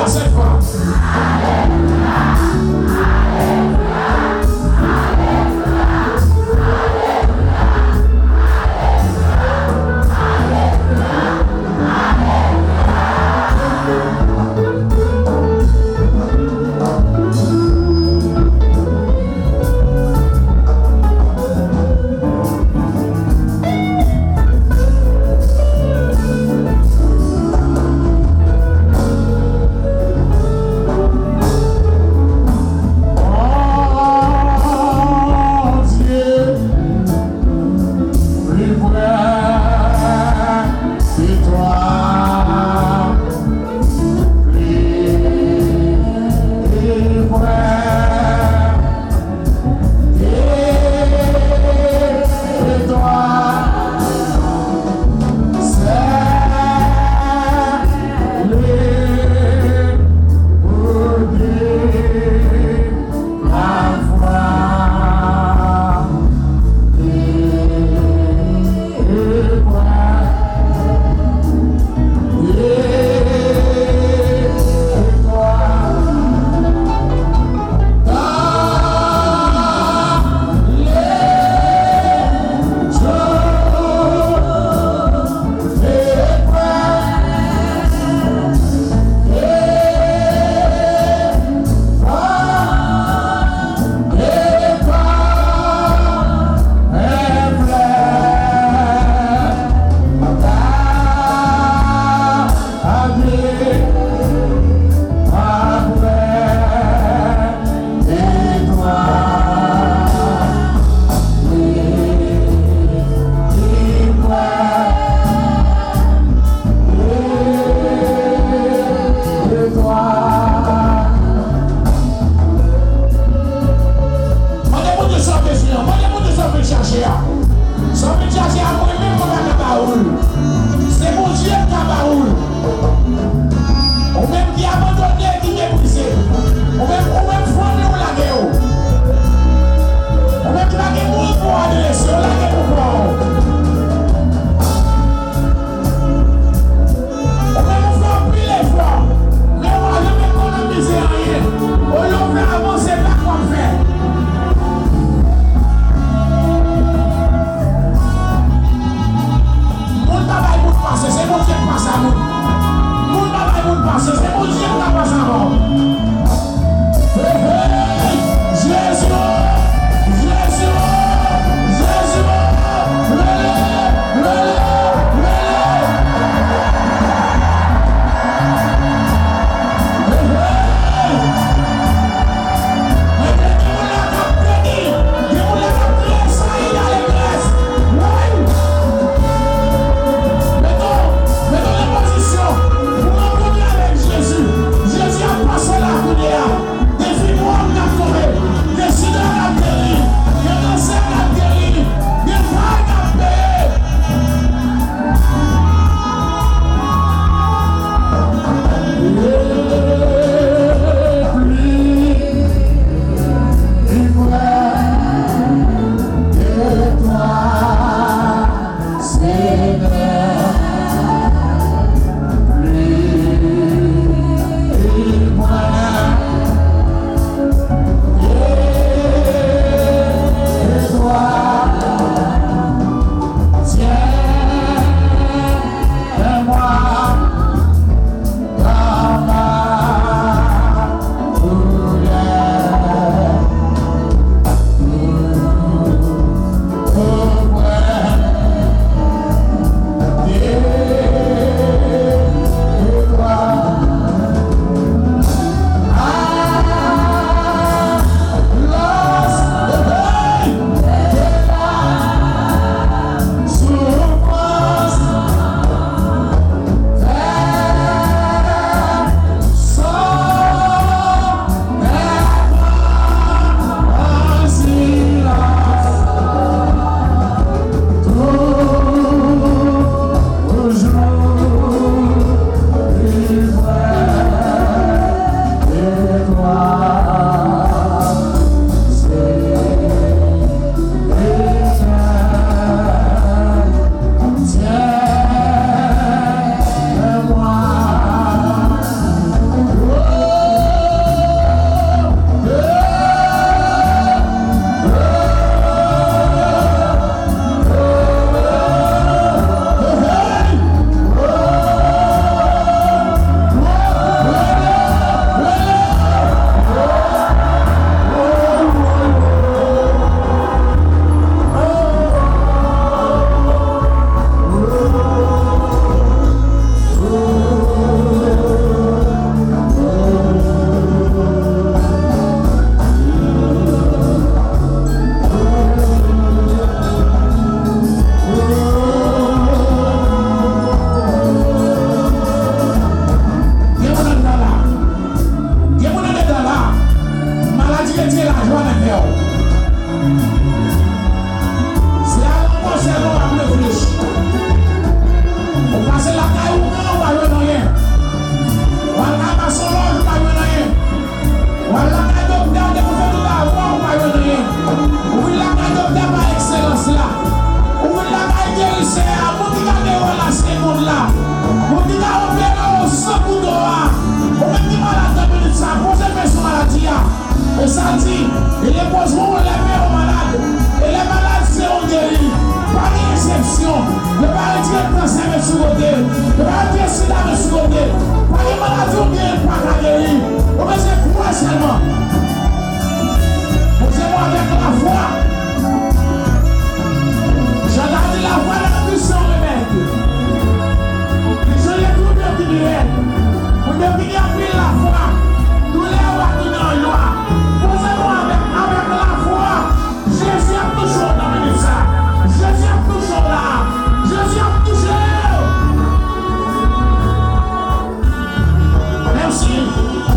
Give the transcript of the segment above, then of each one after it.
cette fois. côté. Radio sida de ce côté. Pas de maladie ou bien pas de guérir. On va se croire seulement. Posez-moi avec la foi. J'ai gardé la foi dans la puissance de maître. Je l'ai tout bien qui dirait. Vous devez appuyer la foi. Nous les rois qui dans la loi. Posez-moi avec la foi. Jésus est toujours dans le ministère. Jésus est toujours là. Jésus est toujours. Merci.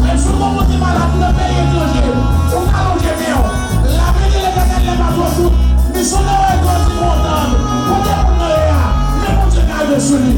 Merci pour vous qui malade le pays étranger. Vous allongez bien. La vie de l'éternel n'est pas pour tout. Nous sommes là et nous sommes contents. Pour des pour nous, mais pour Dieu garde sur lui.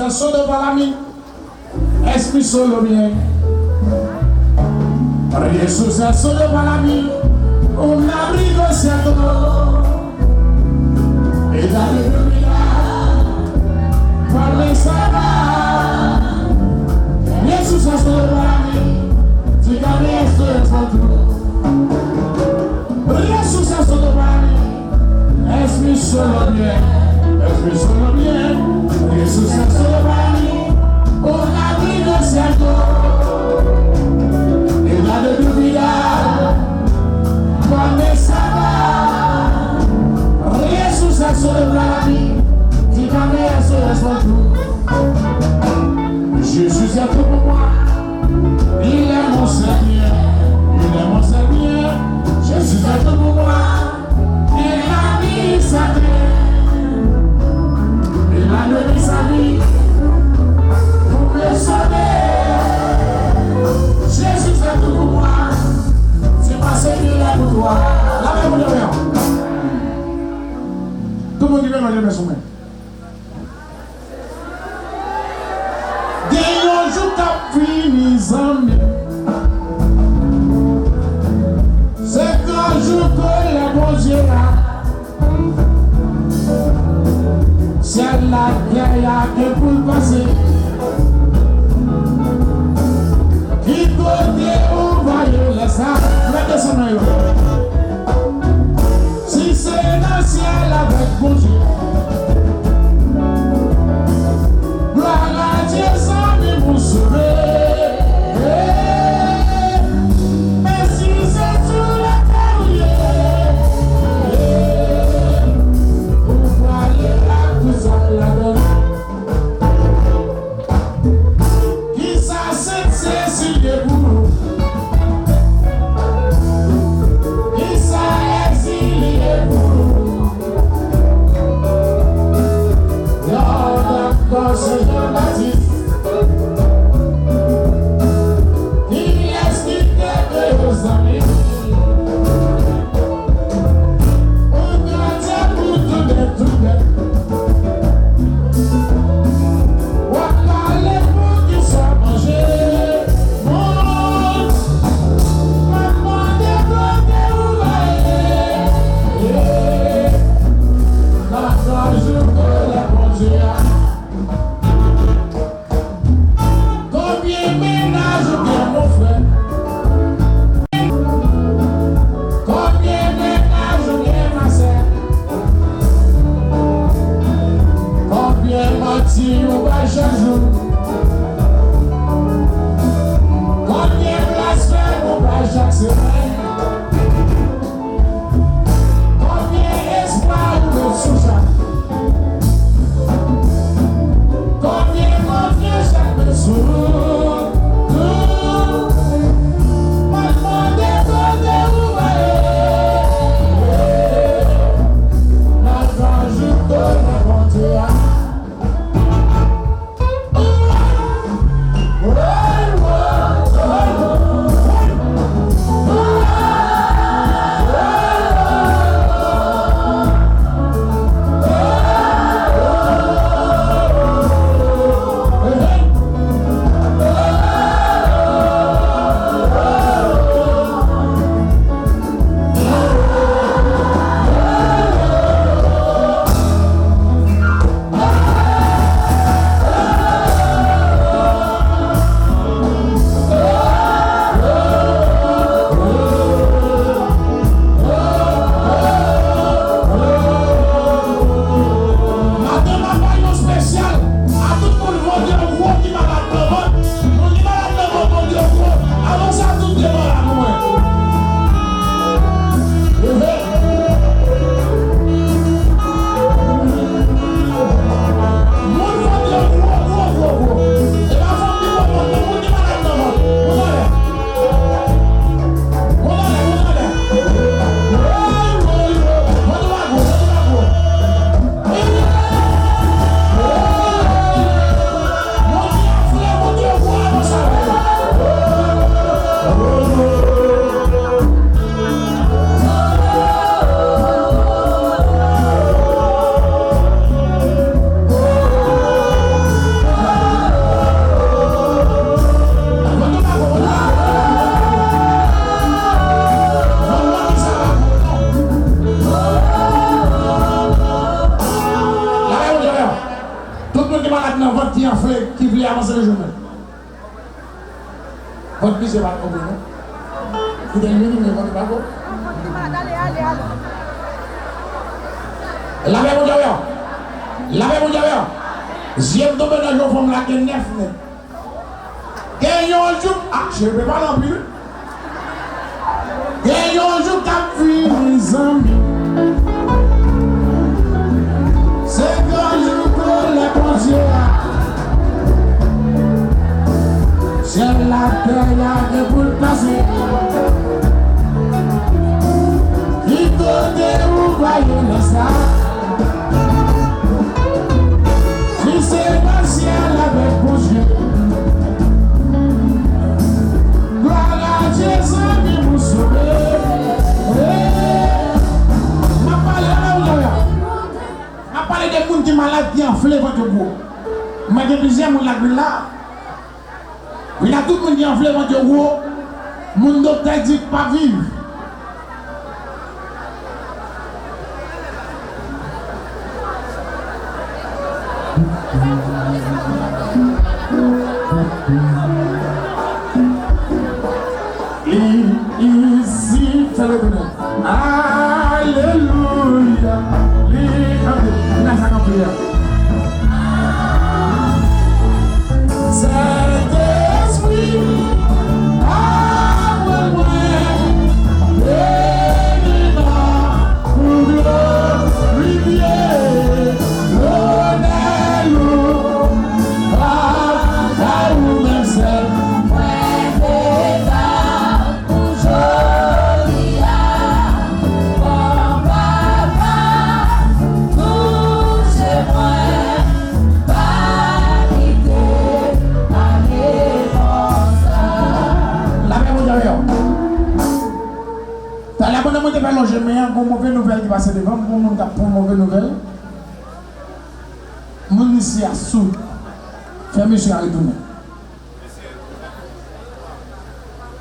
est solo devant l'ami. Esprit solo bien. Jésus est solo devant l'ami. On abrigo cierto. Et dans le lumière, par les sabbats. Jésus est solo devant l'ami. Tu gardes Jésus est solo devant l'ami. Esprit solo bien. Esprit solo bien. Jésus est solo devant l'ami. On abrigo cierto. Et dans le lumière. Quando estava Jesus é sobre a mim, diga mesmo Jésus est tout pour moi, il est mon Seigneur, il est mon Seigneur. Jésus est tout pour moi, il a mis sa vie, il a donné sa vie pour me sauver. Jésus est tout pour moi. Seigneur pour toi. La main pour rien. Tout le monde qui vient dans les mains sont mains. Gagnons jour qu'a fini zambé. C'est qu'un jour que les bons Dieu là. C'est la guerre qui pour passer. Qui côté où va y laisser? Si c'est le ciel avec mon Dieu, gloire à Dieu sans lui pour sauver. Mais si c'est sur la terre, pourquoi aller là tout ça la donne? Qui ça c'est si de vous? Seigneur Baptiste, il explique que aux amis, on doit pour tout détruire. Voilà les mots qui sont mangés. Maman des côtés où va aller. Dans le jour que les bons Dieu. qui malade dans votre qui enflé, qui voulait avancer le journée. Votre vie, c'est pas le problème. Vous avez une mais votre bagot. Allez. Lavez mon diable. Lavez mon diable. J'aime tomber dans le fond là qui est neuf. Gagnons un jour. Ah, je ne peux pas non plus. Gagnons un jour qui a vu mes amis. C'est quand je peux les penser. C'est la terre pour le passer. Qui côté où voyez le ça? Si c'est le ciel avec vos yeux. Gloire à Jésus qui vous sauve. Je parle des gens qui sont malades qui enflent votre peau. Mais depuis que vous l'avez là, il y a tout le monde qui enflent votre peau. Mon docteur dit pas vivre. Ici, fais le bonheur. Alléluia. Saint-Esprit, je mets une mauvaise nouvelle qui va se devant pour mon pour une mauvaise nouvelle. Mon ici à sous. Fais monsieur à retourner.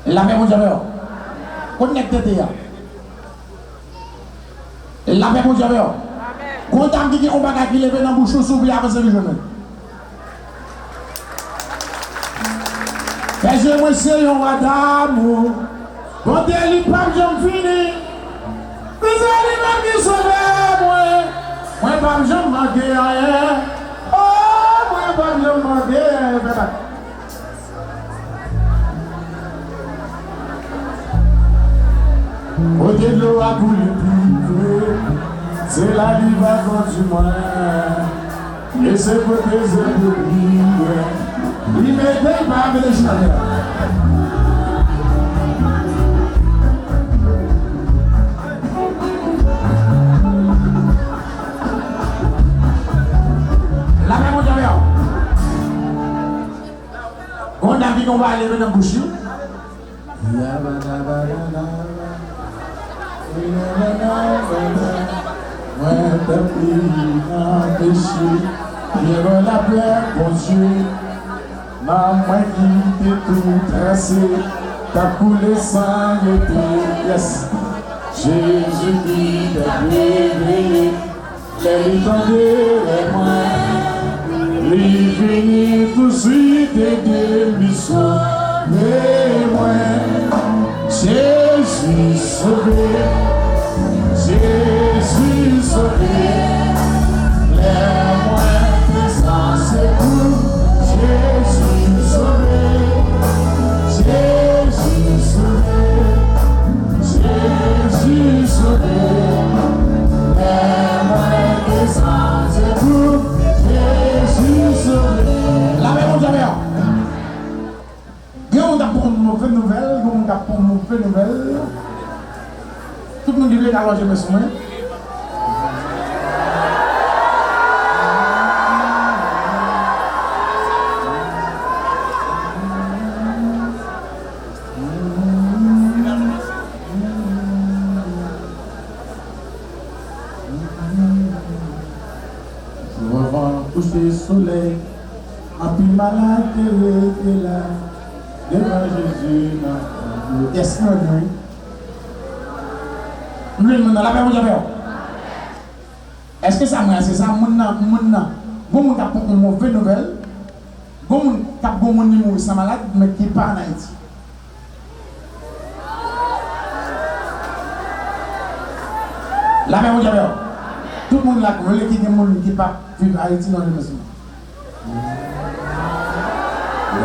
La paix mon Dieu. Connectez-vous. La paix mon Dieu. Quand on dit qu'on va qui lever dans bouche sous pour avancer le journée. Et je me sais un roi d'amour. Quand elle est pas j'en finis. Mais elle m'a qui sauver moi pas j'en manquer rien. Oh moi pas j'en manquer rien. Côté de l'eau à couler, c'est la live à continuer. Et c'est côté de l'eau, il m'était pas avec les chaleurs. La même on dirait. On a dit qu'on va aller dans la bouche. Moi, depuis un péché, j'ai la paix pour Dieu. Maman qui t'est tout tracé, t'as coulé sang et tout. Yes. Jésus qui t'a réveillé, les tendait moi. Il finit tout de suite et lui sauver moi. Jésus sauvé, Jésus sauvé, les moins puissants c'est tout. Jésus sauvé, Jésus sauvé, Jésus sauvé, les moins puissants c'est tout. Jésus sauvé. La même on jamais. On a pour une mauvaise nouvelle, on a pour une mauvaise nouvelle. Tout le monde dit alors je me souviens. Je vois coucher le soleil, un peu malade qui est là. Devant Jésus, yes, non, oui. Nous, nous, la paix, vous avez. Est-ce que ça m'a, c'est ça, mon Bon, on a une mauvaise nouvelle. Bon, on a un monde qui est malade, mais qui n'est pas en Haïti. La même chose. Tout le monde là, vous voulez qu'il y ait des gens qui ne pas vivre en Haïti dans le maison.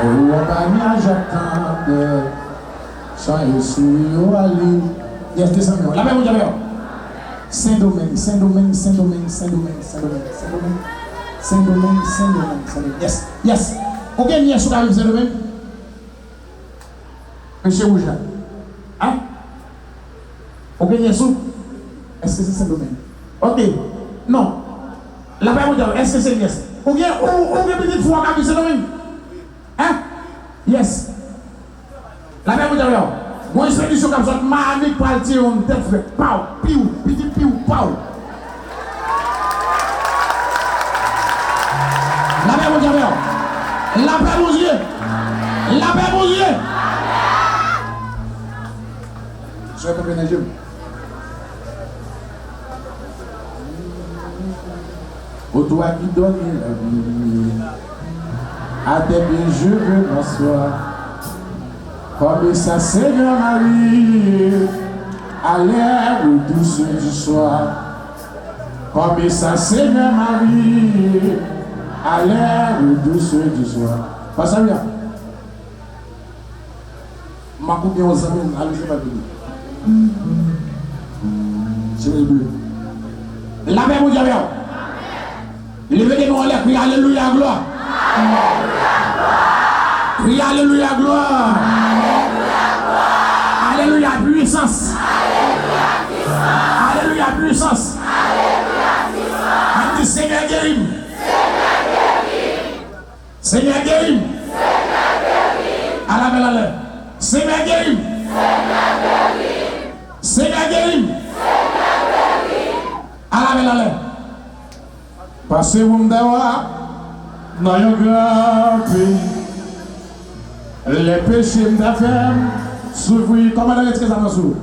Où on va bien j'attends, sans essuyer Ali. Yes, descendons. La même chose. Saint-Domingue, Saint-Domingue, Saint-Domingue, Saint-Domingue, Saint-Domingue, Saint-Domingue, Saint-Domingue, Saint-Domingue, Saint-Domingue. Yes, yes. Ok, bien sûr, arrive Saint-Domingue. Monsieur Rouge. Hein? Ok, bien sûr. Est-ce que c'est Saint-Domingue? Ok. Non. La même chose. Est-ce que c'est yes? Ou bien, petite fois, on a vu Saint-Domingue? Hein? Yes. La même chose. Moi, je suis comme ça, ma amie pour le tirer, on tête fait, pau, piou, petit piou, pau. La paix, mon Dieu. La paix, mon Dieu. La paix, mon Dieu. Je vais pas venir Dieu. Au toi qui donne la vie, à tes pieds je veux m'asseoir. Comme ça, Seigneur Marie, à l'air douce du soir. Comme ça, Seigneur Marie, à l'air douce du soir. Pas ça bien. Ma coupe aux amis, allez-y, ma vie. C'est le but. La paix, mon Dieu. Levez les mains en l'air, criez Alléluia, gloire. Criez Alléluia, gloire. Alléluia, puissance. Alléluia, puissance. Alléluia, Seigneur guérim. Seigneur guérim. À la belle allée. Seigneur guérim. Seigneur guérim. À la belle allée. Passez-vous m'dawa dans un grand pays. Les péchés m'daffaire. S'ouvrir, comment est-ce que ça va s'ouvrir?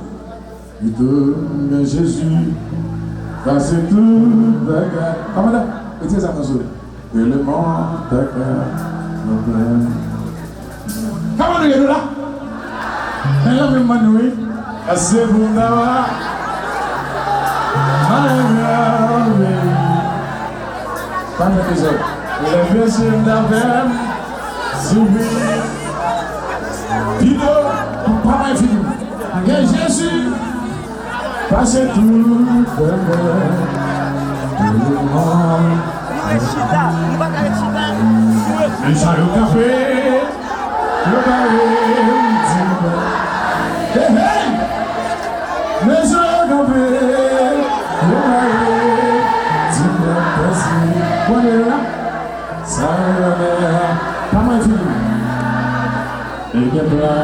Mais Jésus, passez tout bagarre. Comment est-ce que ça va s'ouvrir? Et le monde d'accord, nous plaît. Comment nous est là? Et là, même Manoué, passez-vous d'avoir. Pas de besoin. Les péchés d'affaire, s'ouvrir. Pino, papa est fini. Et Jésus, passez tout le monde. Et ça le café, le baril, hey hey! Mais ça le café, le baril, dis-moi possible. Bon, est là? Ça le papa est fini. Et que là,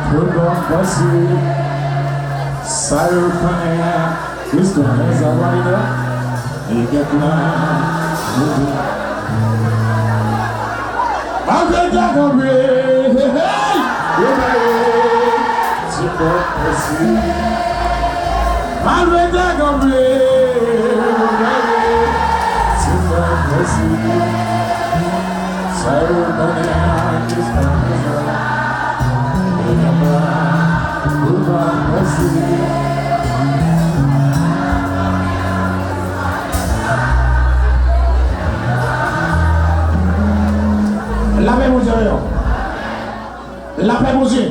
tout le monde passe. Ça le connaît, l'histoire est à voir. Et que là, malgré ta compris, hey, tu peux passer. Malgré ta compris, tu peux passer. Ça le connaît, l'histoire est à voir. La paix, mon Dieu. La paix, mon Dieu.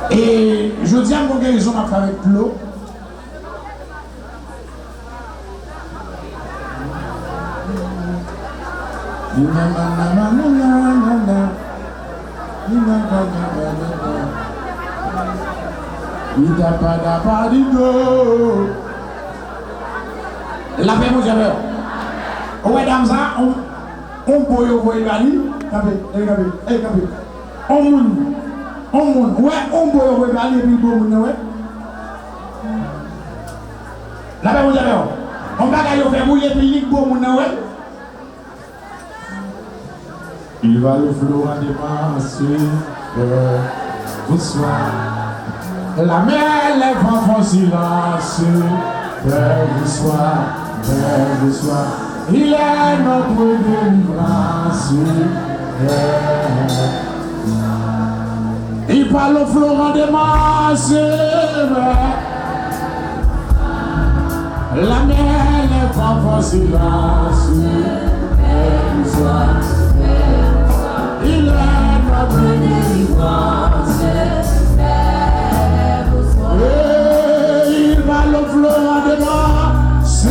Et je dis à mon guérison à travers l'eau. La paix, mon Dieu. Ouais, dame, ça, on peut y voir Gali. On moun. Ouais, on peut y voir Gali et puis bon moun, ouais. La paix, mon Dieu. On va y faire bouillir et puis bon moun, ouais. Il va le flot à dépasser. Bonsoir. La mer, les vents font silence. Père du soir, il est notre délivrance. Il parle au florent des masses. La mer, les vents font silence. Père du soir, il est notre délivrance. Il parle au florent des masses.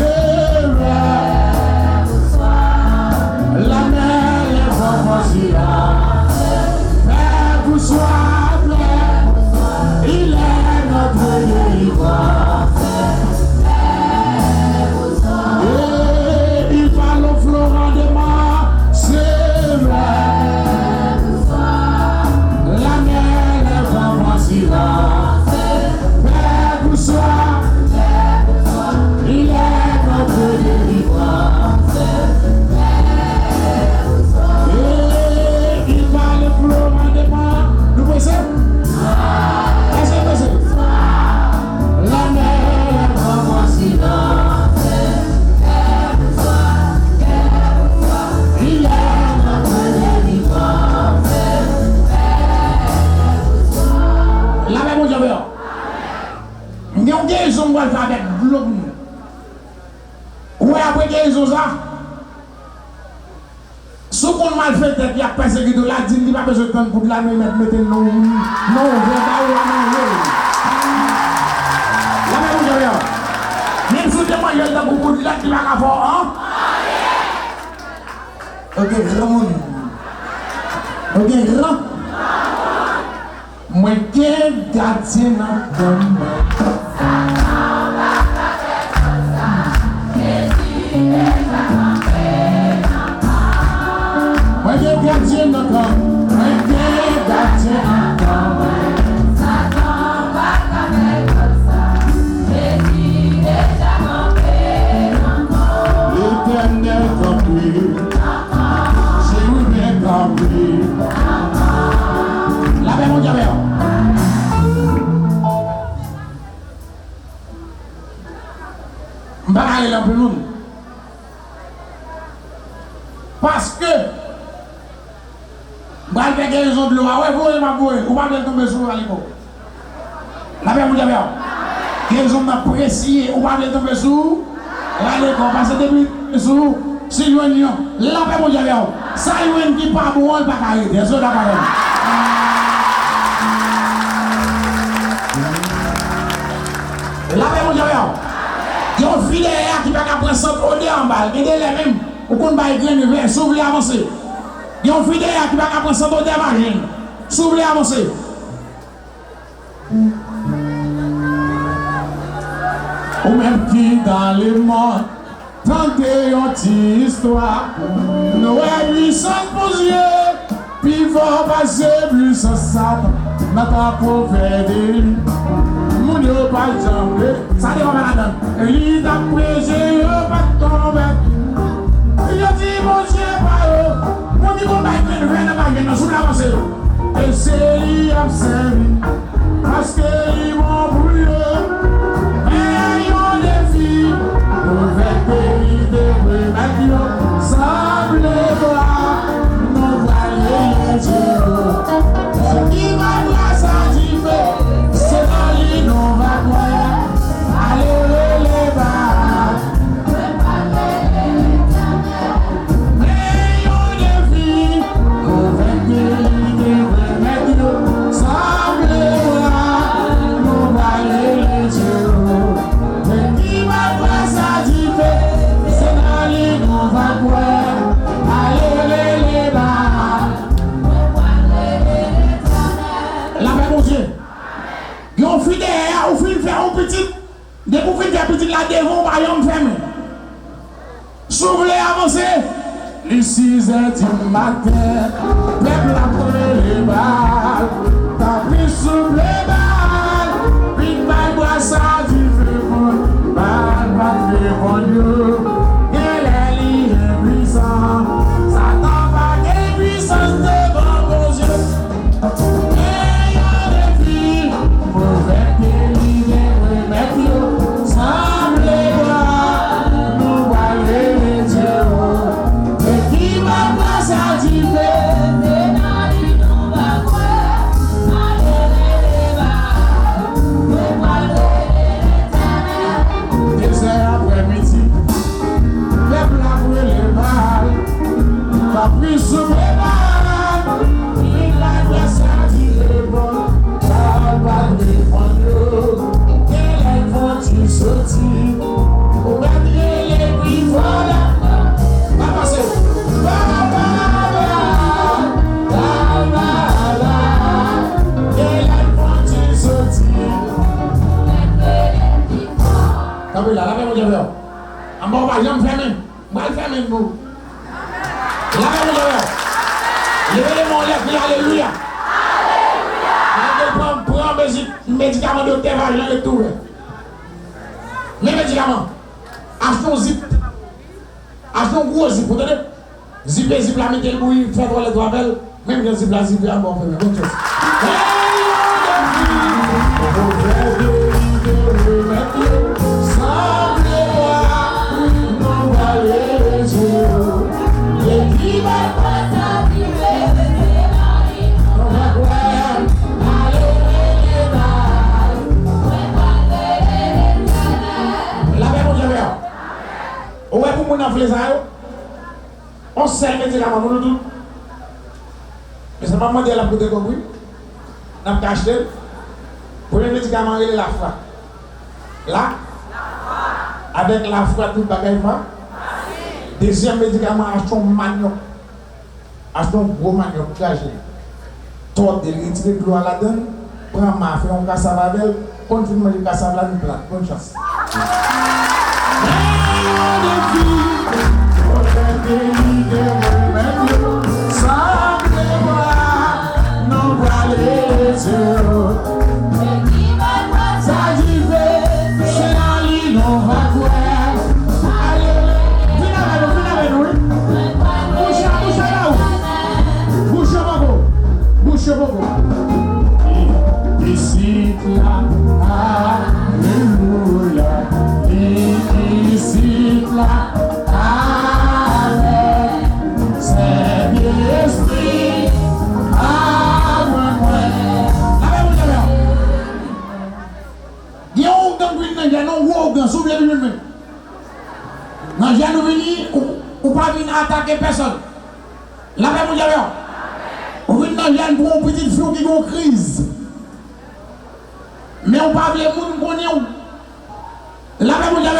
La mer, les vents font silence. Père du soir, il est notre délivrance. Il parle au florent des masses. La mer, les vents font silence. Père du soir, il est notre délivrance. Il parle au florent des masses. Nous pensez? La mer, les vents font silence. Il est notre délivrance. La même mon Dieu, il y a une guérison qui va faire avec l'homme. Oui, après guérison, ça. Ce qu'on mal fait, il y a persécuté la dîme, il n'y a pas besoin de temps pour la nuit, mettre non, non, non. La même mon Dieu, même si tu manges dans beaucoup de la qui va avoir, hein? Ok, Ramon. Ok, Ram. Moi, quel gardien n'a pas moi, quel gardien n'a pas l'éternel compris. La paix mon diable. Je vais aller dans le monde. Parce que je vais faire guérison de l'eau. Ouais, vous allez m'abouer. Vous allez tomber sur l'animal. La paix mon diable. Guérison d'apprécier. Vous allez tomber sur l'animal. Parce que depuis sur si l'union, la paix mon diable. Ça y est qui pas bon, pas carré. C'est ça d'accord. La paix mon diable. Il y a un filet qui va prendre 100 odeurs en balle. Il y a les mêmes. Ou qu'on va écrire vers s'ouvrir avancer. Il y a un filet qui va prendre 100 odeurs en balle. S'ouvrir avancer. Ou même qui dans les morts. Tentez une petite histoire. Noël puissance pour Dieu. Puis va passer puissance Satan. N'attends pour faire des lits. Mon Dieu pas jamais. Ça dépend de la donne. Et il t'a prêché, il pas tomber. Il a dit mon Dieu pas eux. Mon Dieu pas être une veine pas bien. Sous l'avancée. Et c'est lui observé. Parce qu'ils vont brûler. Mais ils ont des filles. Avec pays de Brémadio, semble voir nos vallées les dieux. Ce qui va voir ça dit c'est dans l'île nous va voir. Allez les bas. Mais ils ont des filles. Avec pays de Brémadio, semble voir nos vallées les dieux. Ce qui va voir ça c'est dans l'île qu'on va boire. Allez les bas. La paix mon Dieu. Ils ont fait derrière, ils ont fait faire un petit. Dès qu'on fait faire petit là devant, on va y enfermer. S'ouvrez, avancez. Les 6 heures du matin, peuple a pris les balles. T'as pris sous les balles. Puis mal boire ça du feu. Mal fait pour nous. Elle est liée puissant. Satan va gagner puissance devant vos yeux. Et il y a des filles mauvaises. Après là, la paix, mon Dieu, en bas, on va jamais fermer. On va le fermer, nous. La paix, mon Dieu, levez les mains, lève, alléluia. Alléluia. Prends un médicament de thé, va le tout. Les médicaments. Achetons zip. Achetons gros zip, vous entendez? Zip, la mettez le bruit, faites les trois belles. Même le zip, la zip, à bon, bonne chose. On sait les médicaments, nous tout. Mais c'est pas moi qui ai la pour te compris. On a acheté. Pour les médicaments, il est la foi. Là, avec la foi, tout le bagage va. Deuxième médicament, achetons manioc. Achetons gros manioc, cagé. Toi, de retirer de l'eau à la donne. Prends ma fille, on casse à la belle. Continue de manger cassave là, nous plate. Bonne chance. Non, j'ai nous venir ou pas venir attaquer personne. La paix, mon Dieu. On vient dans pour une petite fille qui a une crise. Mais on parle de monde qu'on est. La paix, mon Dieu.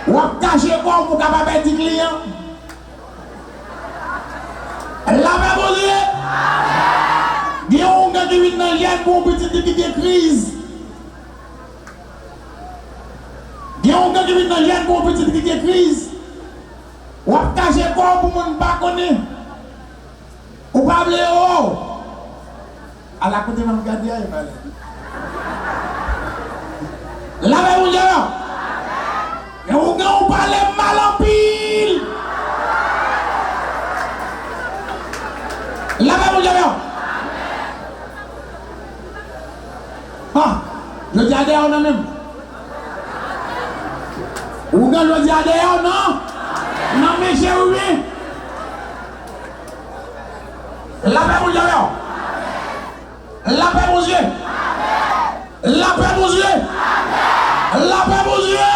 On a caché quoi pour capable de client. La paix, mon Dieu. Il y a un gars qui vient dans pour une petite fille qui a une crise. Il y a un gars qui vient dans le pour une petite qui est crise. On a caché quoi pour ne pas connaître. On parle haut. À la côté de mon gardien, il va aller. La paix, mon Dieu. Et on parle mal en pile. La paix, mon Dieu. Ah, je dis à des on a même. Ou bien le dire d'ailleurs, non? Non, mais j'ai oublié. La paix, mon Dieu. La paix, mon Dieu. La paix, mon Dieu. La paix, mon Dieu.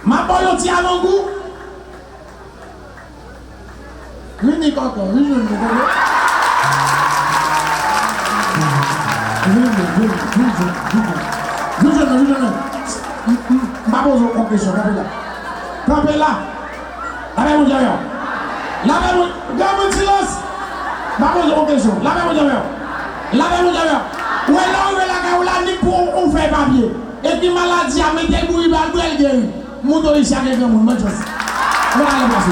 Ma bonne tient à mon goût. L'unique encore, oui, je me connais. Nous, je ne pose aucune question. Campez là. La paix, mon Dieu. La paix, mon Dieu. Garde silence. Je ne pose aucune question. La paix, mon Dieu. La paix, mon Dieu. Où est là, où est là, où là, ni pour faire papier. Et puis maladie, à mettre des bouilles, elle guérit. Mouton ici avec un monde. Bonne chose. Voilà le passé.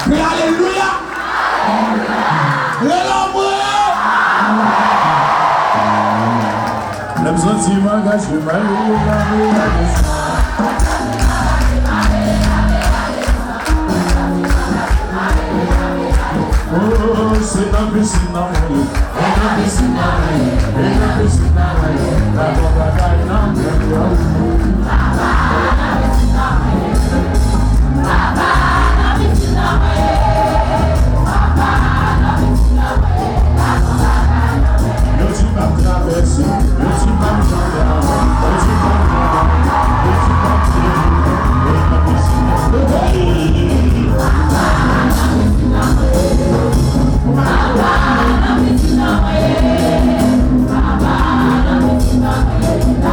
Mais alléluia. Même sentiment que je oh, c'est la piscine dans mon lit. La piscine dans mon lit. La piscine dans mon lit. La bataille dans mon lit. Papa, la piscine dans mon lit. Papa, la piscine dans mon lit. Papa, la piscine dans mon lit. La bataille dans mon lit. Yo, tu m'as traversé. Yo, tu m'as gendarme. Yo, tu m'as gendarme. Yo, tu m'as tiré. La piscine dans mon lit. Papa, la piscine dans mon lit. Papa, la piscine dans mon lit. Papa, la piscine dans mon lit.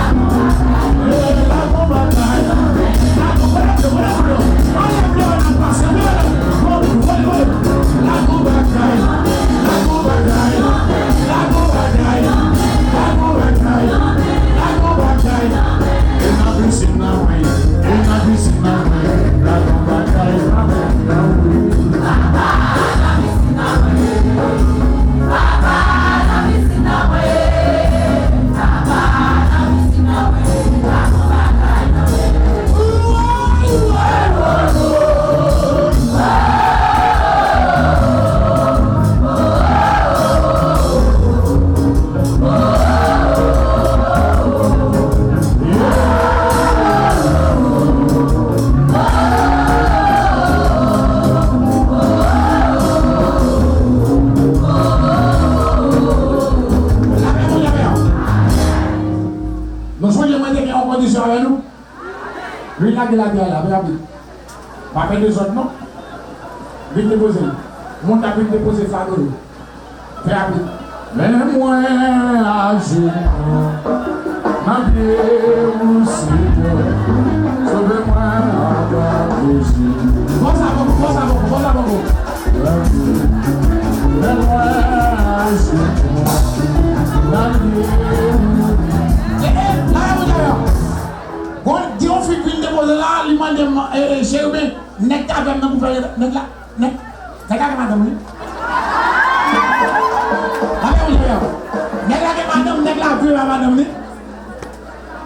Lui, là, il a dit là, regardez. Pas faire des autres, non? Vite déposer. Monte à vite déposer fardeau. Fais rapide. Mais moi, à genoux, ma vie aussi, sauvez-moi à Jésus. Bon, ça va. Mais moi, à genoux, ma vie. Là, vous avez. Bon, dis on fait une déposer là, il m'a demandé, chez vous, n'est pas avec nous, n'est pas madame. Nèg la vie madame ni.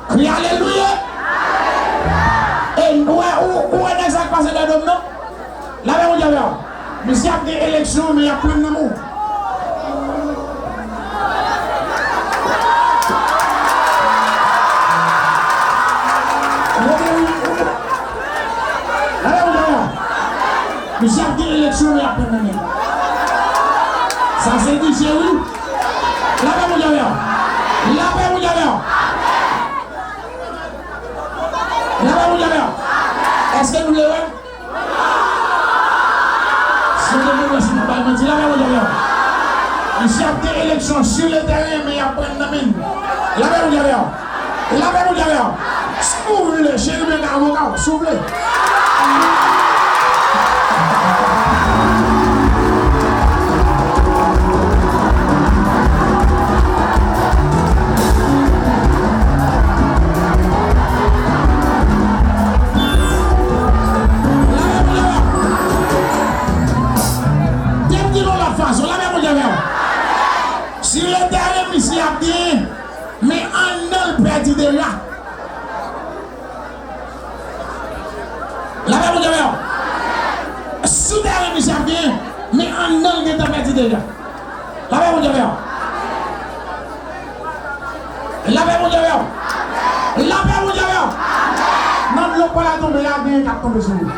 Crie alléluia. Et où est ça passé de dom non? La même on dit monsieur a des élections mais il y a plein de monde. Monsieur a des élections mais il y a plein de monde. Ça c'est dit chez vous. La paix mon Dieu. Est-ce que nous le voyons? Si vous voulez, je ne vais pas mentir. La paix mon Dieu. Il y a des élections sur le terrain, mais il y a plein de mine. La paix mon Dieu. Si vous voulez, chez nous, avocat, s'il vous plaît. Si le terrain ici a bien, mais en perdu déjà. La même chose. Si le terrain ici a bien, mais en perdu déjà. La même chose. La même chose. Non, l'eau pas la tomber, la bien qui tombe sur vous.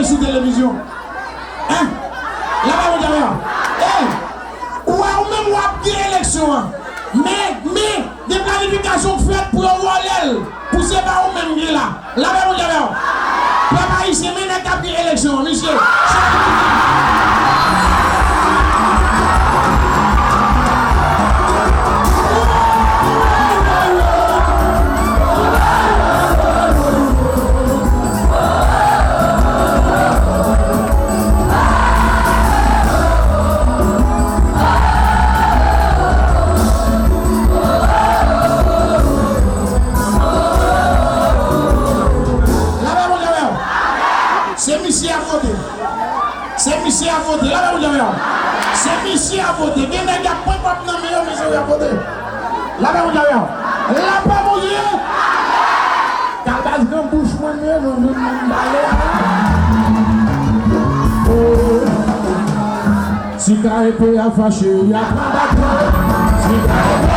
Sur télévision. Hein? Là-bas, vous avez. Ou même ou a élection. Mais, des planifications faites pour voler. Pour ce pas ou même là. Là-bas, vous avez. Papa, ici, mais n'a pas de élection, monsieur. C'est monsieur à voter. Là, vous avez. C'est monsieur à voter. Il y a des gars qui ne peuvent pas monsieur à voter. Là, vous avez. Là, pas mon Dieu. Car dans une bouche, moi, nous si tu as été à fâcher, il y a pas d'accord. Si tu as été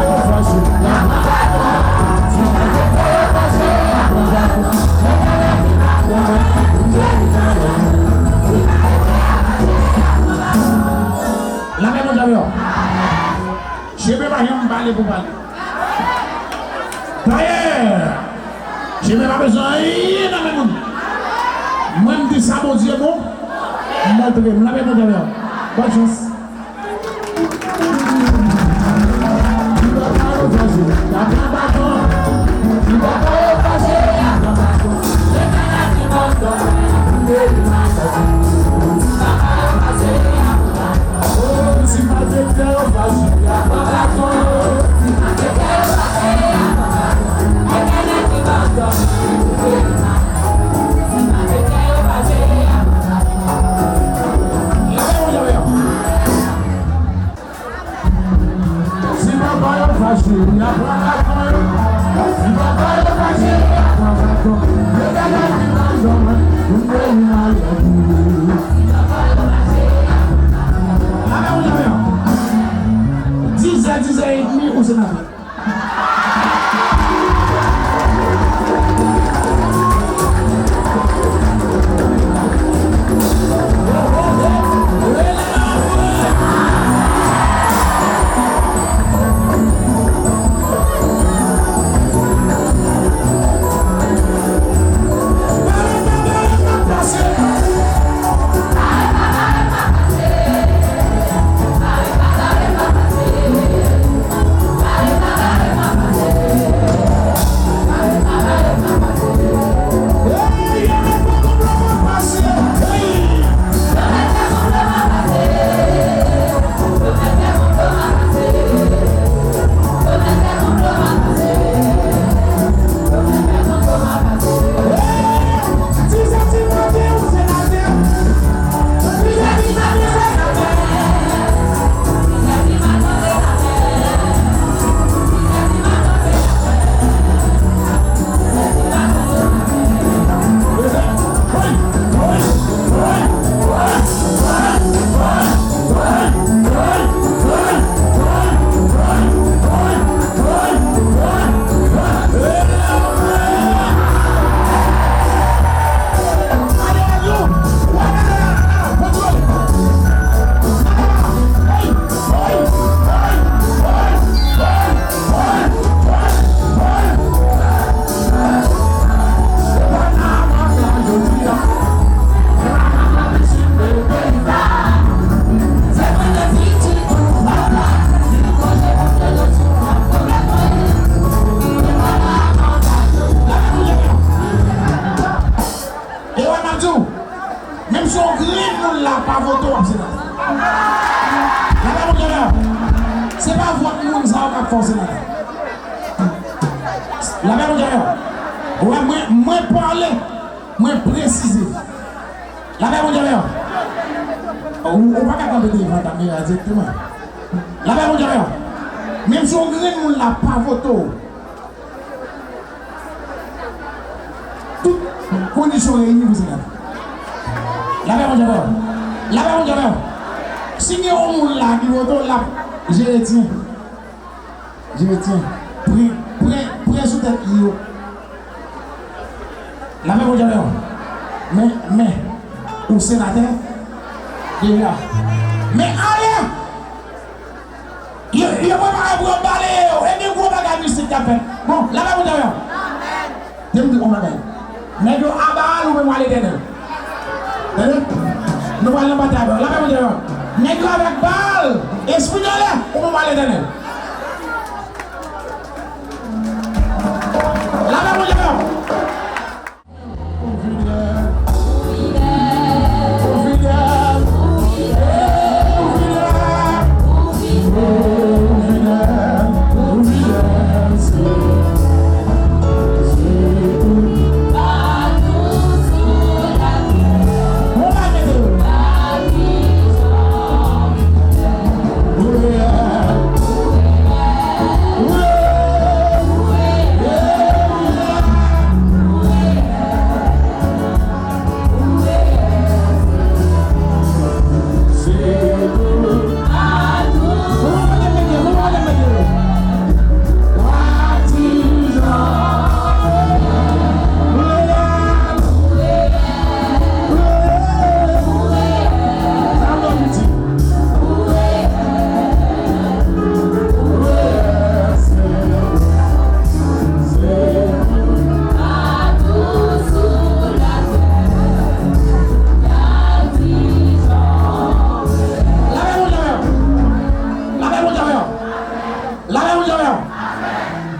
à fâcher, il y a pas d'accord. La même chose. Je ne vais pas parler pour parler. D'ailleurs, je n'ai pas besoin de même. Moi, je dis ça, mon Dieu, bon. Montrez-moi, la même chose. Bonne chance. La même derrière. Ouais, moi parler, moi préciser. La même derrière. On va pas camper devant ta mère directement. La même derrière. Même si on grille, on l'a pas voté. Toutes conditions réunies, vous êtes là. La même derrière. La même derrière. Si on l'a qui vote là, je retiens. Je retiens. Prêt sous tête yo. La même derrière. Mais, au sénateur, il est là. Mais allez! Il n'y a pas de balai, et des gros bagages mystique qui a fait. Bon, la même derrière. Je me dis, on va aller. Mais nous, à bas, nous allons aller derrière. Nous allons battre la même derrière. Mais nous, avec balle, esprit de l'air, on va aller derrière. La même derrière.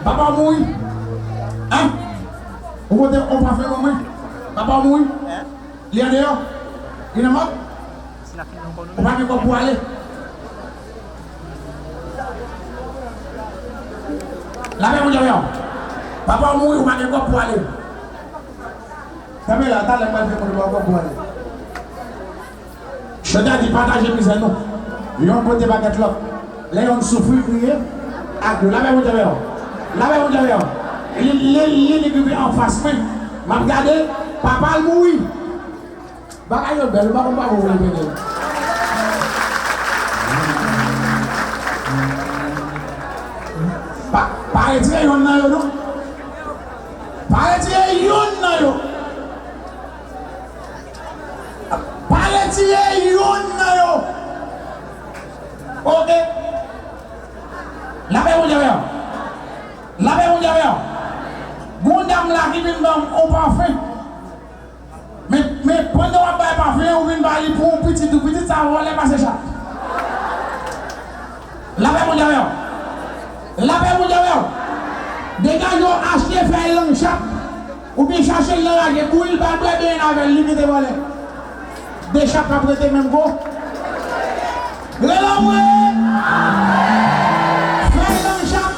Papa mouille. Hein? On va faire maman. Papa mouille. Il est dehors. Il est mort. On va faire quoi pour aller? La même on dirait. Papa mouille, on va faire quoi pour aller? Ça met là, t'as le mal fait pour aller. Je t'ai dit partager mes anneaux. Ils ont côté baguette là. Là, ils ont souffert, crié. Acte, la même chose. La même chose. Il est en face, mais m'a regardé, papa le mourir. Bagaille belle, pas comme pas vous le mener. Pas retirer yon nan yo non. Pas retirer yon nan yo. Pas retirer yon nan yo. OK. La paix mon Dieu. La paix mon Dieu. Bon dame là qui vient au parfum. Mais pendant on va parfum, on vient parler pour un petit tout petit ça va aller passer ça. La paix mon Dieu. La paix mon Dieu. Des gars qui ont acheté faire long chat ou bien chercher le rage pour il va bien avec limite voler. Des chats qui prêté même go. Relâche. Faire long chat.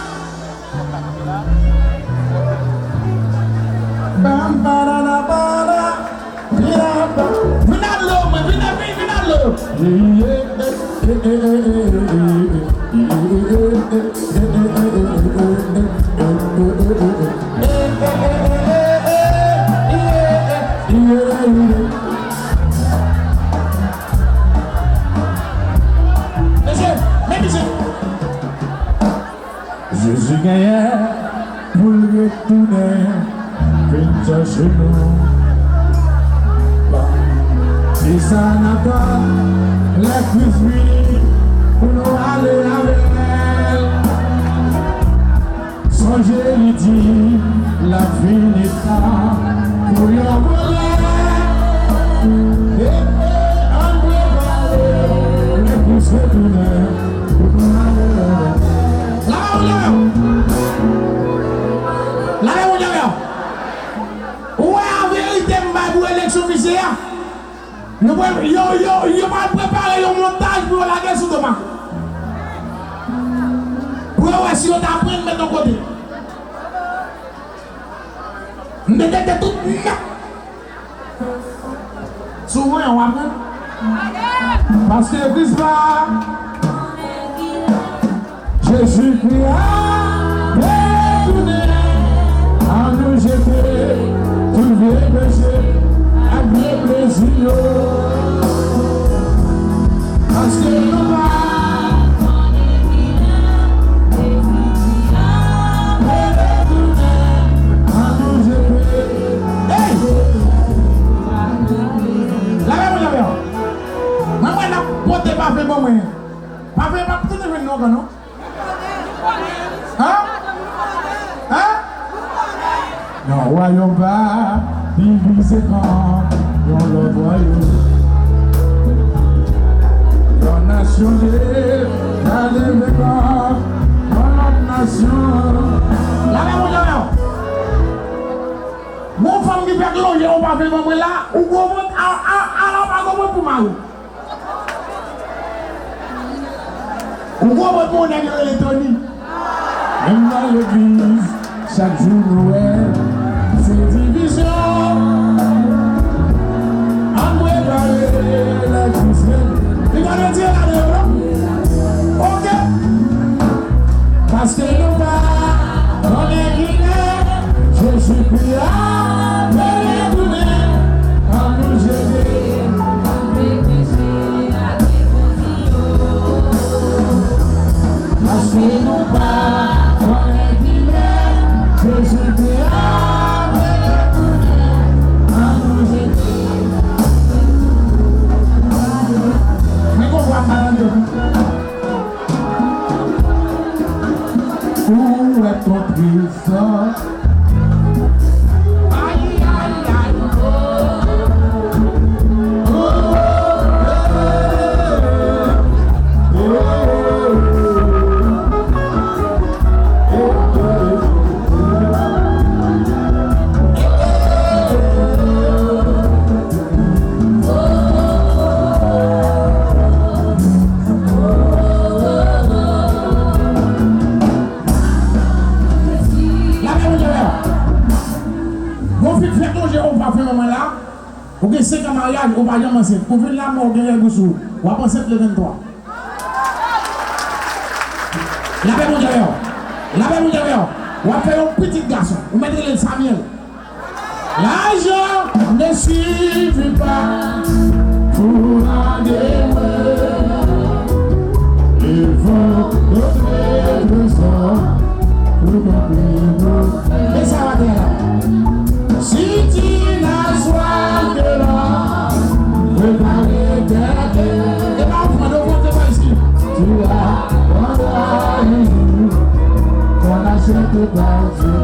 Bam barana bara. Vinalo. Je suis gagné pour le retourner, pincha chez nous. Et ça n'a pas la cuisine pour nous aller avec elle. Songez lui dit la vie n'est pas pour y envoler. Et on peut parler, les pouces retournent pour nous aller. La où est la vérité pour l'élection officielle? Nous va préparer un montage pour la guerre sous demain. Pour voir si on t'apprend de mettre de côté. Mettez tout net. Souvent on va prendre. Parce que Christ va. Jésus Christ a retourné à nous jeter tout vieux péché. Avec plaisir, parce que nous va retourner à nous jeter. Hey! La même chose, maman n'a porté pas fait bon moyen. Pas fait pas tout de non non. Hein? Hein? Non, royaume va divisé quand on le royaume. Yon nation de la développement, notre nation. La même mon femme qui fait que l'on va faire moment là, ou comment alors pas comment pour mal. Ou comment mon ami est Tony. Même dans l'église, chaque jour Noël, c'est division. On va parler la cuisine. Il va le dire là-dedans. OK. Parce que nous va, on est guiné. Jésus Christ a retourné à nous jeter. Parce que nous va, on est guiné. Jésus Christ a retourné à nous jeter. Mais qu'on voit mal de où est ton trésor? Aïe, aïe, aïe, Pour que 5 ans mariage, on va y avancer. Pour venir là, on va gagner un sous. On va penser le 23. La paix mondiale. La même vous avez, on va faire un petit garçon. Vous mettez le Samuel. L'argent ne suffit pas pour un dévoueur. Il faut d'autres besoins pour compléter. Et ça va bien là. Si tu n'as soif de l'homme, préparez tes cœurs. Et là, on prend de votre pas ici. Tu as condamné qu'on achète par Dieu.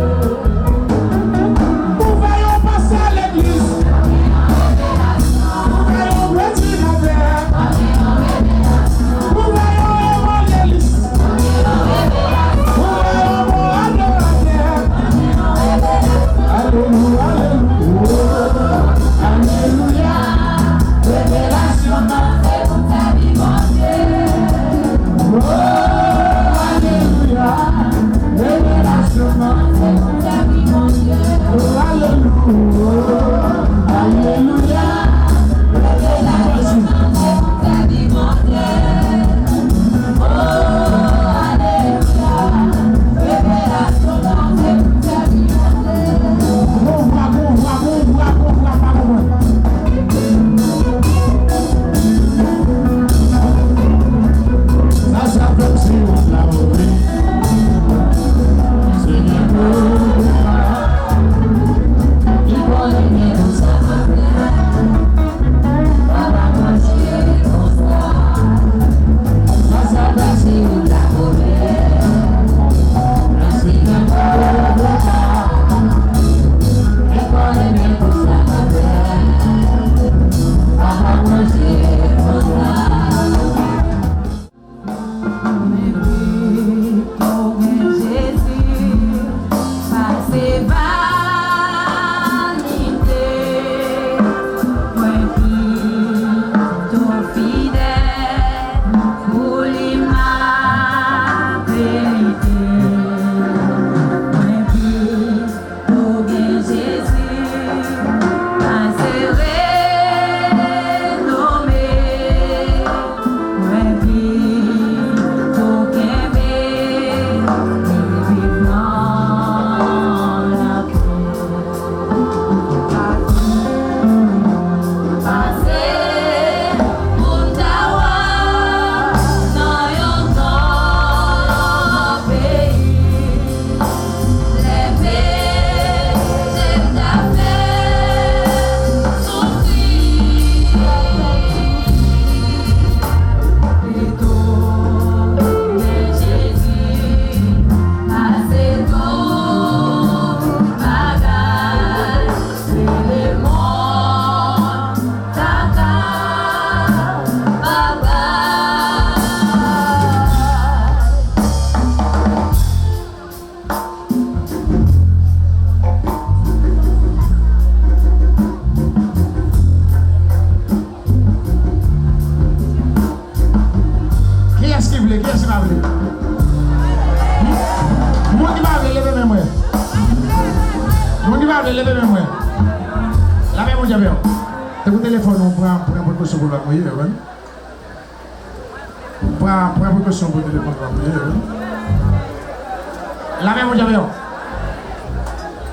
La paix, vous avez.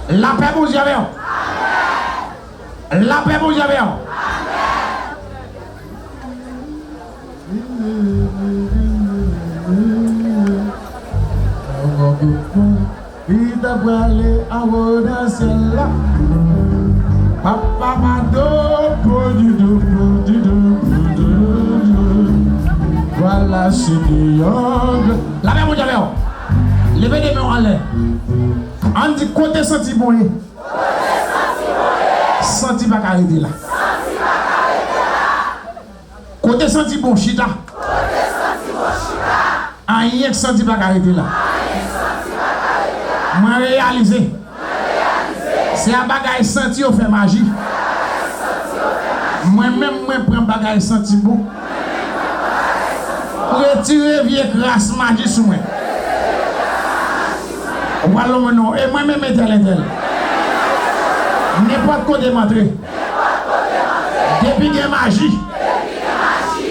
La paix, vous avez. La paix, vous avez. Il t'a brûlé en haut d'un ciel là. Papa m'a donné voilà, c'est Dieu. La paix, vous avez. Levez les mains en l'air. On dit côté senti bon. Senti pas arrêter là. Côté senti bon chita. Rien que senti pas arrêter là. Moi réaliser. C'est un bagage senti au fait magie. Moi-même moi prends bagage senti bon. Retirer vieille grâce magie sur moi. Voilà mon nom. Et moi-même, tel. N'importe quoi de m'entrer. Depuis qu'il y a magie,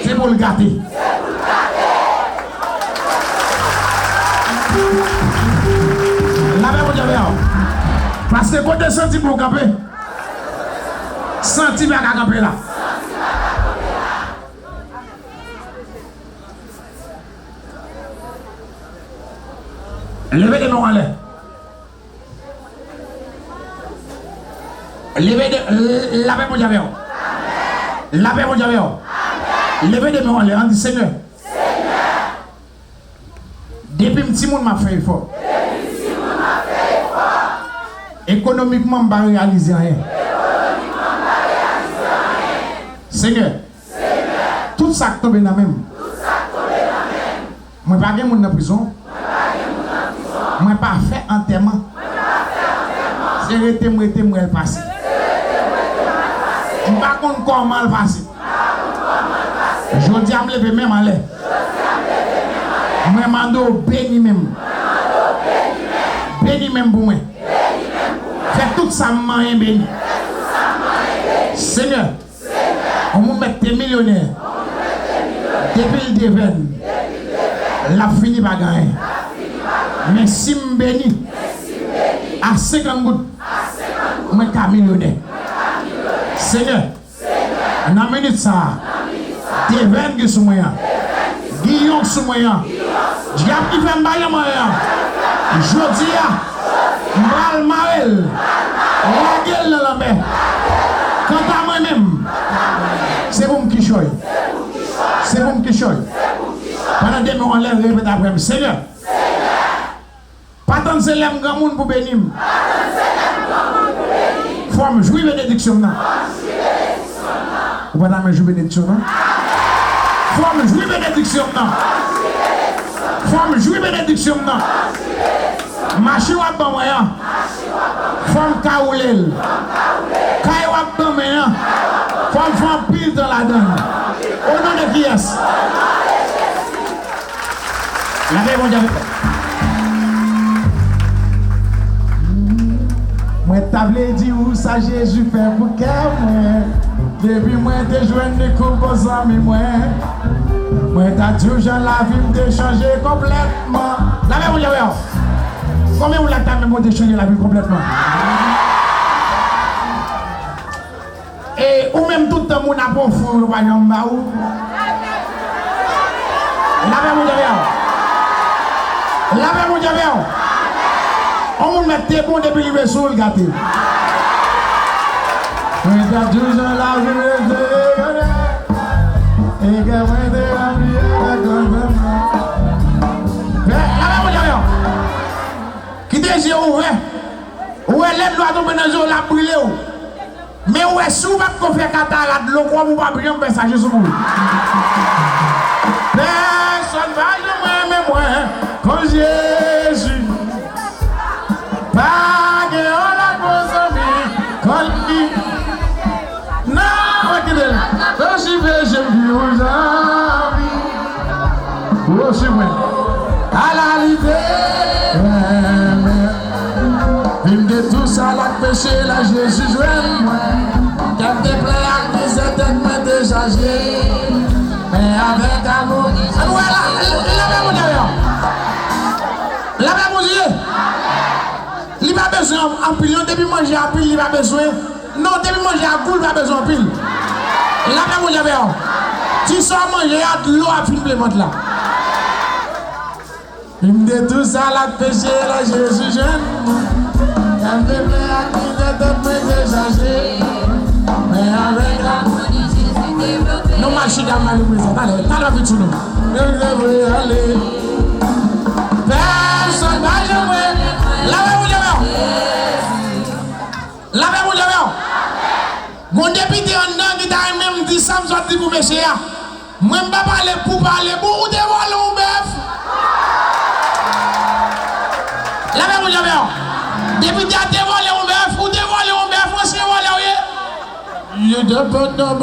c'est pour le gâter. Parce que quand tu senti pour camper, senti bien qu'à camper là. Levez des mains en l'air. Levez des... Lavez mon diable. Lavez mon diable. Levez des mains en l'air. On dit Seigneur. Depuis petit monde m'a fait effort. Économiquement, je ne vais pas réaliser rien. Seigneur, tout ça qui tombe dans la même. Je ne vais pas aller en prison. Je ne vais pas faire enterrement. C'est arrêté, moi, le passé. Je ne vais pas comment le passé. Je dis à me lever même en l'air. Je me demande béni même. Béni même pour moi. Fais tout ça, maman, béni. Seigneur, on me met des millionnaires. Depuis le début, la fini par gagner. Mais si je bénis, à 50 gouttes, je suis millionnaire. Seigneur, dans la minute ça, des veines qui sont moyens, Guillaume sont moyens, diable qui fait un moyen, je dis à Malmarel, la gueule dans la mer. Quant à moi-même, c'est vous qui choisis. C'est vous qui choisis. Pendant des mots, on lève et répète après. Seigneur, pas tant de célèbres grand monde pour bénir. Faut me jouer bénédiction. Vous pouvez me jouer bénédiction. Faut me jouer bénédiction. Faut me jouer bénédiction. Marché wap ban moyen. Faut me kaoulel. Kay wap ban moyen. Faut me faire pile dans la donne. Au nom de qui est-ce? La paix, mon Dieu. Moi, t'avais dit où ça Jésus fait pour qu'elle moi. Depuis moi, t'es joué des coups amis moi. Moi, t'as toujours la vie de changer complètement. La paix, mon Dieu. Combien vous l'avez même de changer la vie complètement? Et ou même tout le monde a pour fou, le royaume là où? La paix, mon Dieu. La paix, mon Dieu. On va mettre des bons depuis le sous le gâté. On a toujours la vie de et que moi de la vie la paix, mon Dieu. Qui te dit ouvert? Où est l'aide doit tomber dans le la brûler? Mais où est sous va qu'on fait cataracte? Le quoi vous pas bien faire ça Jésus pour vous? Personne va jamais moi comme Jésus. Pas que on a besoin comme lui. Non, regardez. Quand je vais, je vis aux amis. Oh, c'est vrai. À la liberté. Vim de tout ça, la péché, la Jésus joue moi. Quand t'es prêt à me certainement déjà j'ai. Mais avec amour. La même d'ailleurs. La même Dieu. Il n'a pas besoin en pile. Depuis manger en pile, il n'a pas besoin. Non, depuis manger en goût, il n'a pas besoin en pile. La même d'ailleurs. Tu sors manger, il y a de l'eau à filmer là. Vim de tout ça, la péché, la Jésus jeune. Quand t'es prêt à me certainement déjà j'ai. Mais avec amour. Non, ma chère, ma maison. Allez, t'as la vie sur nous. Allez. Personne va jouer. Lavez-vous les mains. Lavez-vous les mains. Mon député en dedans qui t'a même dit ça, me sorti pour monsieur. Moi, je ne vais pas parler pour parler. Vous devez le bœuf. Lavez-vous les mains. Député a dévoilé le bœuf. Vous dévoilez le bœuf. Vous dévoilez le bœuf. You don't know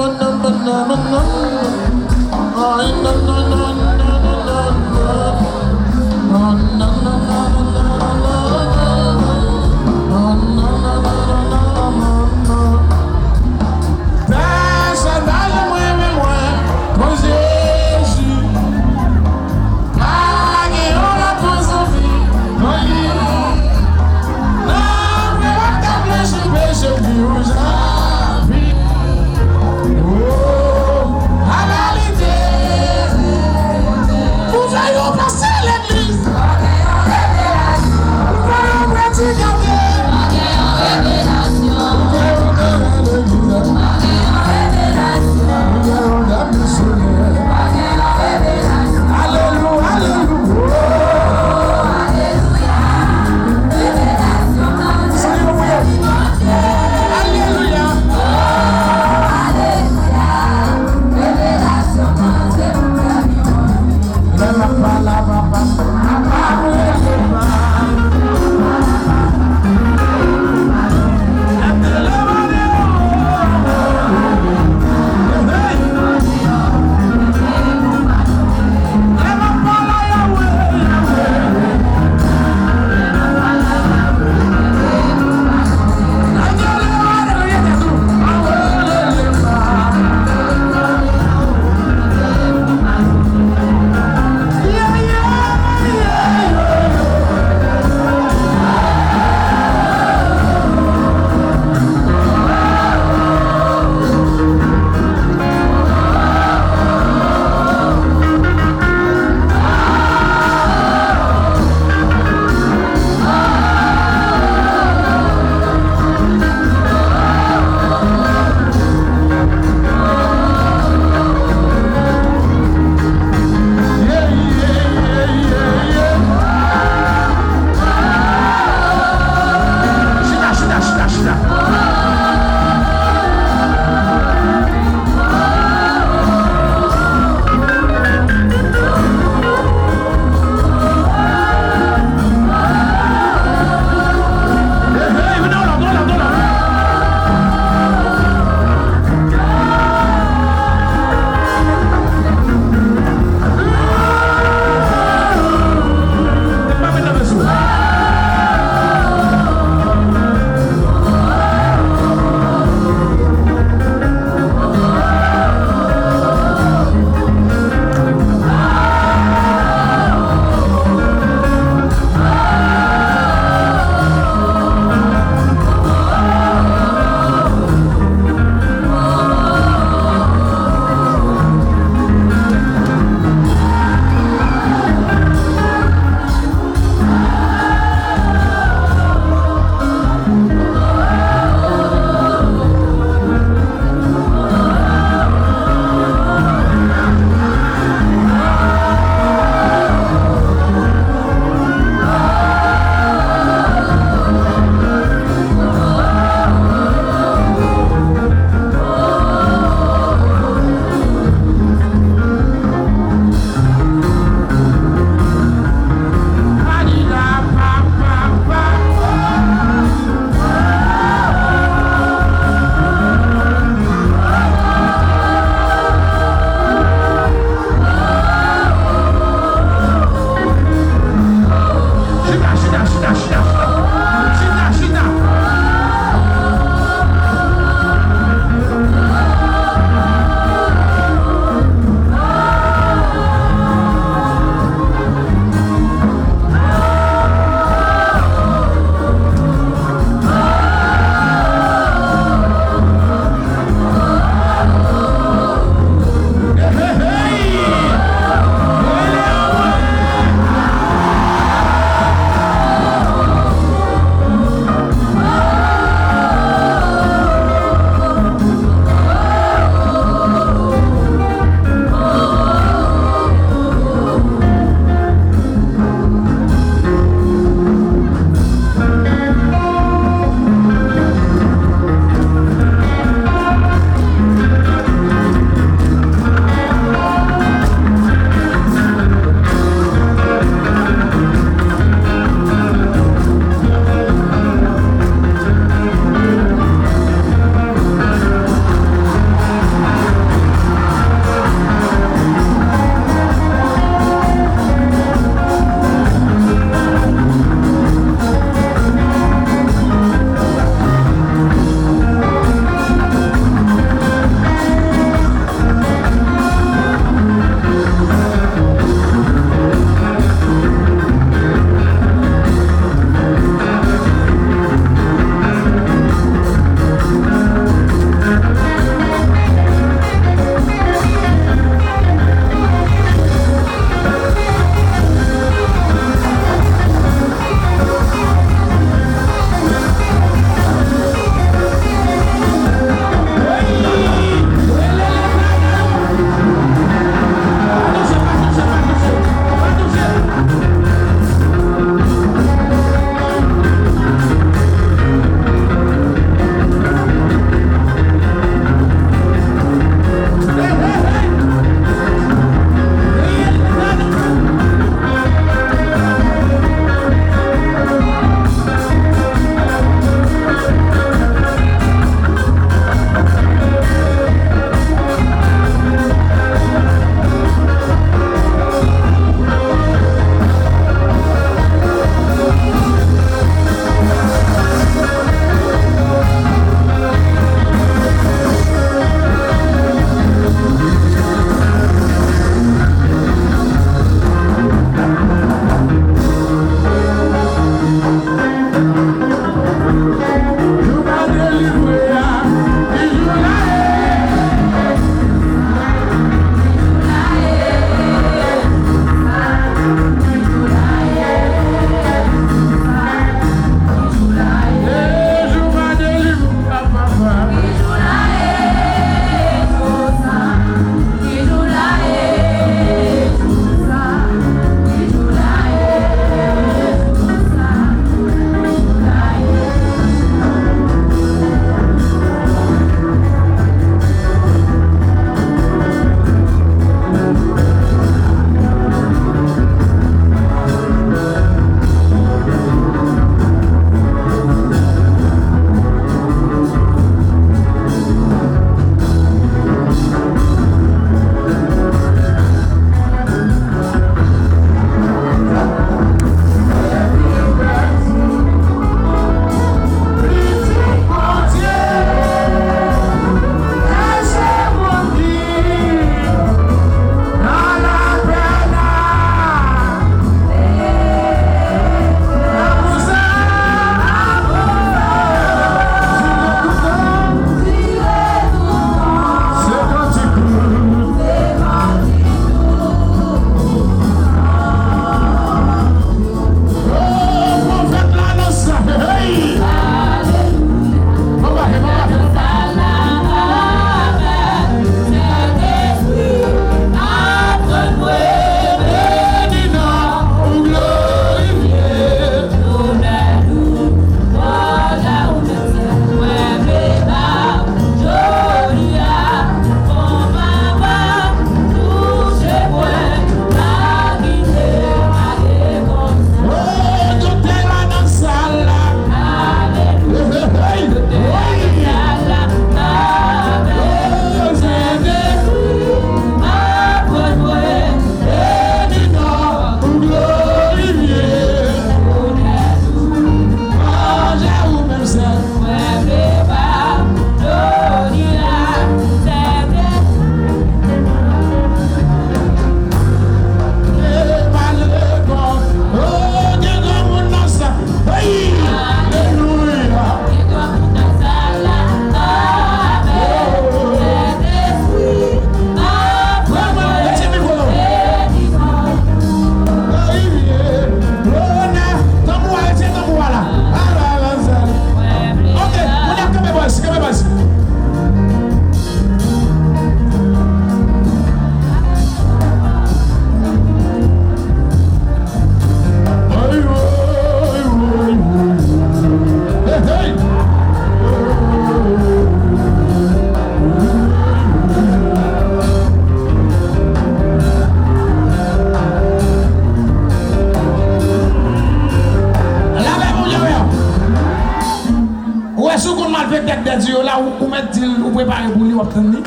tête là ou mettre dit ou préparer pour lui ou attendre.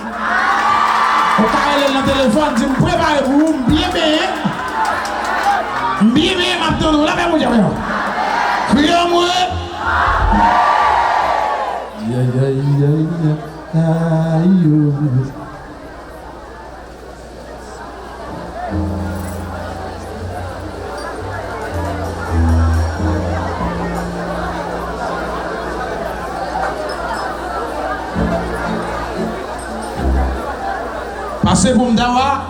Ou carré le téléphone dit me préparer pour vous bien m'attendre là même mon Dieu. Criez moi. Passez pour me d'avoir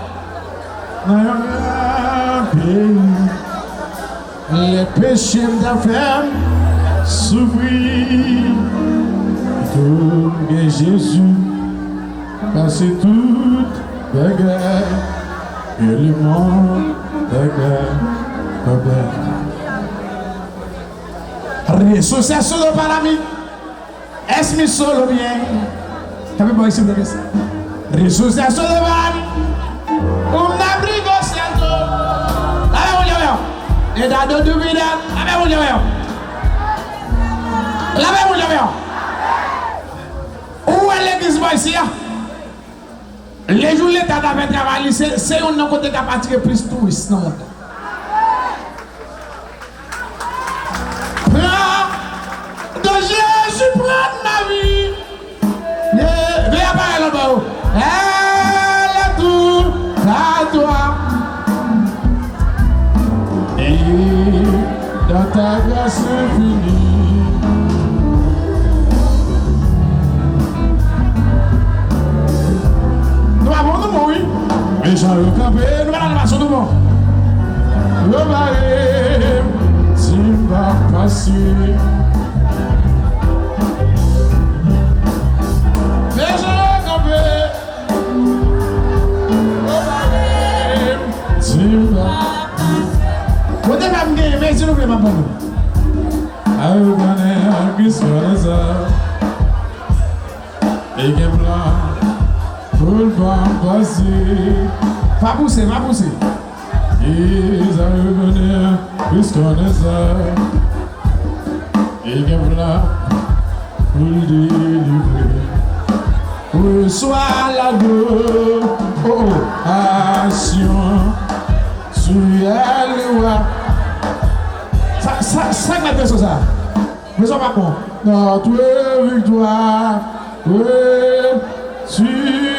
les péchés d'affaires s'ouvrir. Tout Jésus, passez toute bagarre et le monde bagarre. L'association de parami, est-ce que solo bien? T'as vu pas ici de ça? L'association de parami, on a pris vos cerveaux. Allez, mon Dieu, et dans deux vides, allez, mon Dieu, allez, mon Dieu. Où est l'église ici? Les jours l'État avait travaillé, c'est un côté qui a attiré plus de touristes dans le monde. Prends de Jésus, prends ma vie. Viens apparaître là-bas. Elle est tout à toi. Et dans ta grâce finie. Oui. Et j'en ai campé, nous allons l'animation de bon. Le barré, tu vas passer. Et j'en ai campé, le barré, tu vas passer. Vous devez me gagner, mais s'il vous plaît, ma bonne. I will run and kiss for the et que blanc. Tout va passer. Pas pousser. Ils arrivent venir, puisqu'on est ça. Et que voilà, pour le délivrer. Reçois la action. Sur la loi. Ça mètres sur ça. Mais ça va pas. Notre victoire. Tu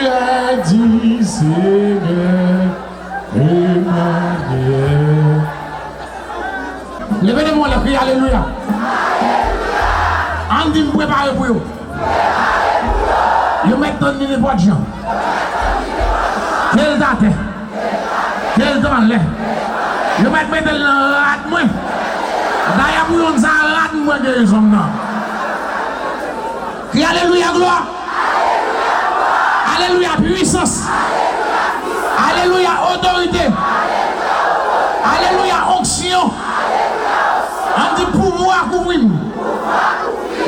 as dit Seigneur, Emmanuel. Levez-moi la prière, alléluia. On dit me préparer pour vous. Vous mettez dans le niveau de gens. Quelle date? Quelle temps là? Vous mettez dans le rat moi. D'ailleurs, vous avez un rat moi que les hommes. Crie alléluia, gloire. Alléluia, puissance. Alléluia, autorité. Alléluia, onction. On dit pouvoir couvrir.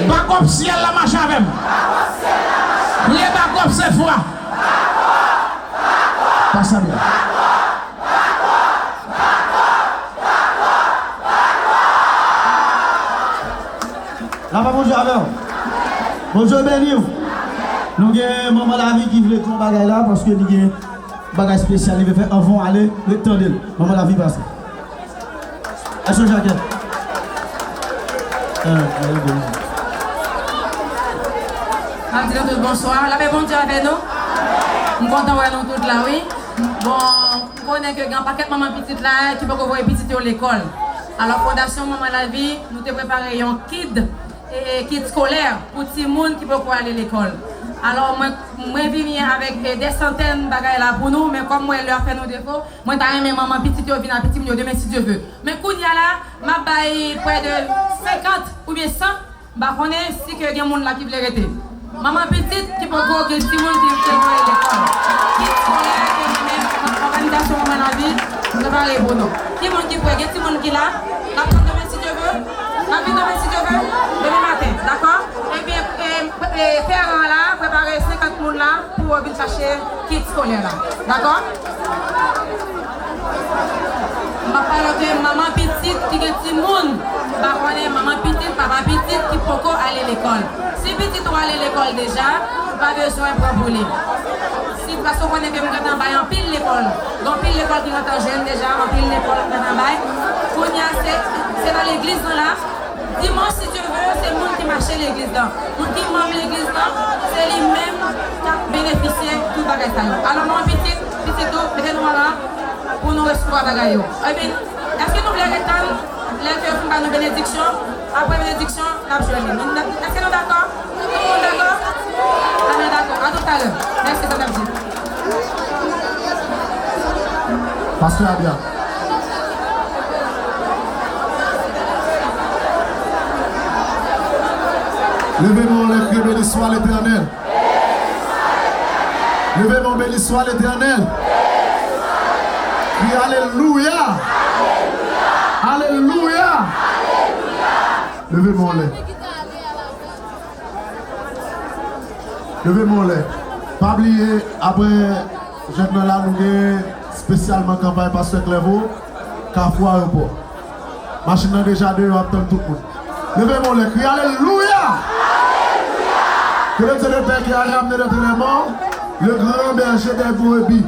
Backup ciel la marche avec. Les backup c'est foi. Pas ça bien. Là, bonjour alors. Bonjour, béni. Nous avons maman la vie qui voulait tout bagage là parce que nous avons un bagage spécial. Il veut faire avant aller, retendre. Maman la vie passe. Est-ce que Jacques? Bonsoir. La paix, bon Dieu avec nous. Nous sommes contents de nous toutes là, oui. Bon, on connaît que grand paquet de maman petite là qui peut envoyer petite à l'école. Alors, Fondation Maman la Vie, nous te préparé un kit scolaire pour tout le monde qui peut aller à l'école. Alors, moi, je viens avec des centaines de bagages là pour nous, mais comme moi, leur fait nos défauts, moi, je suis maman petite, je viens à petit milieu demain si Dieu veut. Mais quand il y a là, je vais près de 50 ou bien 100, je connais si il y a des gens là qui veulent arrêter. Maman petite qui peut voir que tout le monde qui veut aller à l'école. Kit scolaire, organisation Maman la Vie, préparé pour nous. Qui est qui peut, il y a tout le monde qui est là, la prendre demain si Dieu veut, la vie demain si Dieu veut, demain matin, d'accord? Et bien, parents là, préparer 50 personnes là pour venir chercher kit scolaire là, d'accord? Je parle de maman petite qui est petit monde. Je connais maman petite, papa petite qui peut aller à l'école. Si petit doit aller à l'école pas besoin de prendre pour lui. Si parce qu'on connaît que nous avons en pile l'école, dans pile l'école qui est jeune déjà, en pile l'école qui est en bail, c'est dans l'église là. Dimanche, si tu veux, c'est le monde qui marche l'église là. Le monde qui mange l'église là, c'est lui-même qui a bénéficié de tout le bagage. Alors, mon petit tout, mettez-nous là pour nous recevoir le bagage. Eh bien, est-ce que nous voulons attendre les que nous avons une bénédiction? Après bénédiction, la journée. Est-ce que nous d'accord? Tout le monde d'accord? On est d'accord. À tout à l'heure. Merci, ça merci. Pasteur Abia. Levez mon les cris, béni soit l'Éternel. Levez mon béni soit l'Éternel. Crie Alléluia. Alléluia. Levez mon lait. Levez mon lait. Pas oublier, après, j'ai là, nous spécialement campagne Pasteur Clévo, Carrefour Aéroport. Machine a déjà deux, on attend tout le monde. Levez mon lait. Crie Alléluia. Que le Dieu de Père qui a ramené notre élément, le grand berger des brebis,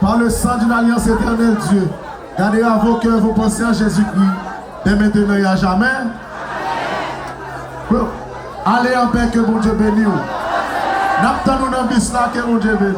par le sang d'une alliance éternelle, Dieu. Gardez à vos cœurs vos pensées en Jésus-Christ, dès maintenant et à jamais. Allez en paix, que mon Dieu bénisse. N'attendons pas que mon Dieu bénisse.